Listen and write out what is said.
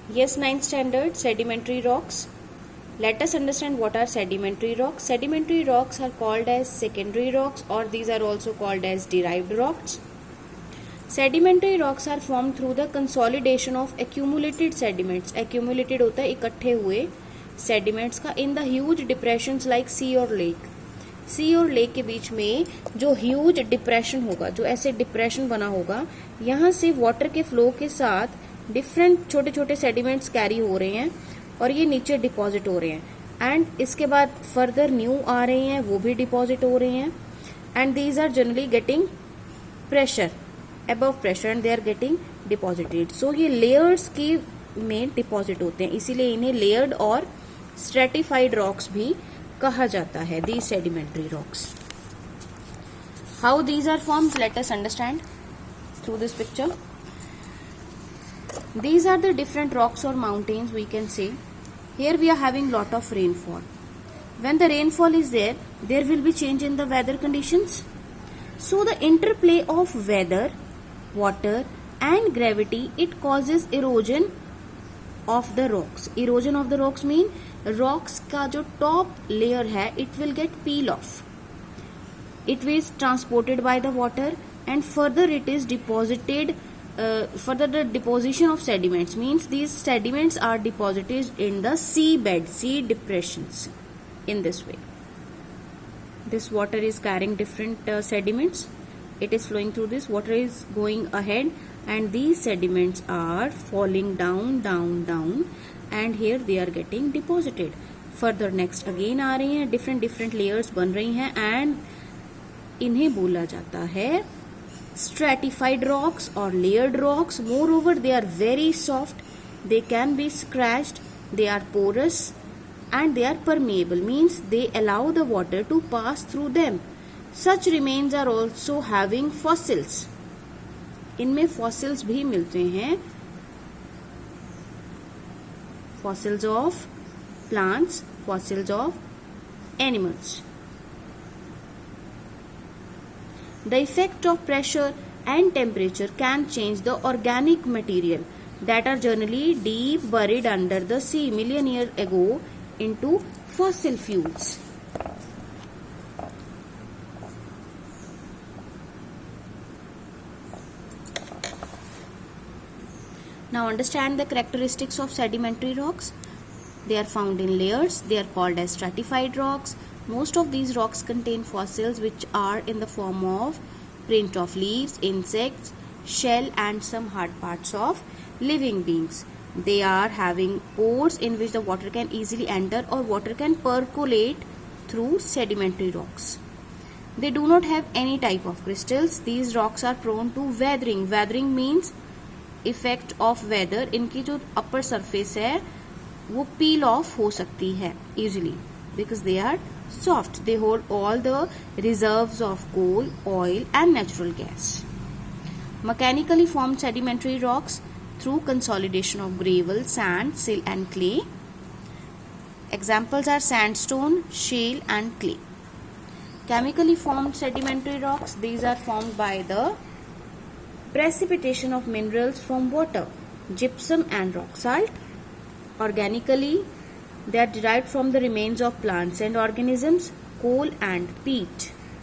Yes, ninth standard, sedimentary rocks. Let us understand what are sedimentary rocks. Sedimentary rocks are called as secondary rocks, or these are also called as derived rocks. Sedimentary rocks are formed through the consolidation of accumulated sediments. Accumulated होता है इकट्ठे हुए sediments का in the huge depressions like sea और lake. सी और lake के बीच में जो ह्यूज डिप्रेशन होगा, जो ऐसे डिप्रेशन बना होगा, यहाँ से वाटर के फ्लो के साथ डिफरेंट छोटे छोटे सेडिमेंट्स कैरी हो रहे हैं और ये नीचे डिपॉजिट हो रहे हैं एंड इसके बाद फर्दर न्यू आ रहे हैं, वो भी डिपॉजिट हो रहे हैं and these are generally getting pressure above pressure and they are getting deposited. So ये लेयर्स की में डिपॉजिट होते हैं, इसीलिए इन्हें लेयर्ड और स्ट्रेटिफाइड रॉक्स भी कहा जाता है. these sedimentary rocks. How these are formed? Let us understand through this picture. These are the different rocks or mountains we can say. Here we are having lot of rainfall. When the rainfall is there, there will be change in the weather conditions. So the interplay of weather, water and gravity, it causes erosion of the rocks. Erosion of the rocks mean rocks का जो top layer है it will get peel of, it is transported by the water and further it is deposited. Further the deposition of sediments means these sediments are deposited in the sea bed, sea depressions. In this way, this water is carrying different sediments, it is flowing through this, water is going ahead and these sediments are falling down and here they are getting deposited. Further next again आ रही हैं, different layers बन रही हैं and इन्हें बोला जाता है stratified rocks or layered rocks. Moreover, they are very soft, they can be scratched, they are porous and they are permeable, means they allow the water to pass through them. Such remains are also having fossils. इनमें fossils भी मिलते हैं, fossils of plants, fossils of animals. The effect of pressure and temperature can change the organic material that are generally deep buried under the sea million years ago into fossil fuels. Now understand the characteristics of sedimentary rocks. They are found in layers. They are called as stratified rocks. Most of these rocks contain fossils which are in the form of print of leaves, insects, shell and some hard parts of living beings. They are having pores in which the water can easily enter or water can percolate through sedimentary rocks. They do not have any type of crystals. These rocks are prone to weathering. Weathering means effect of weather. इनकी जो upper surface है वो पील of हो सकती है easily because they are soft. They hold all the reserves of coal, oil and natural gas. Mechanically formed sedimentary rocks through consolidation of gravel, sand, silt and clay. Examples are sandstone, shale and clay. Chemically formed sedimentary rocks, these are formed by the precipitation of minerals from water, gypsum and rock salt. Organically, they are derived from the remains of plants and organisms, coal and peat.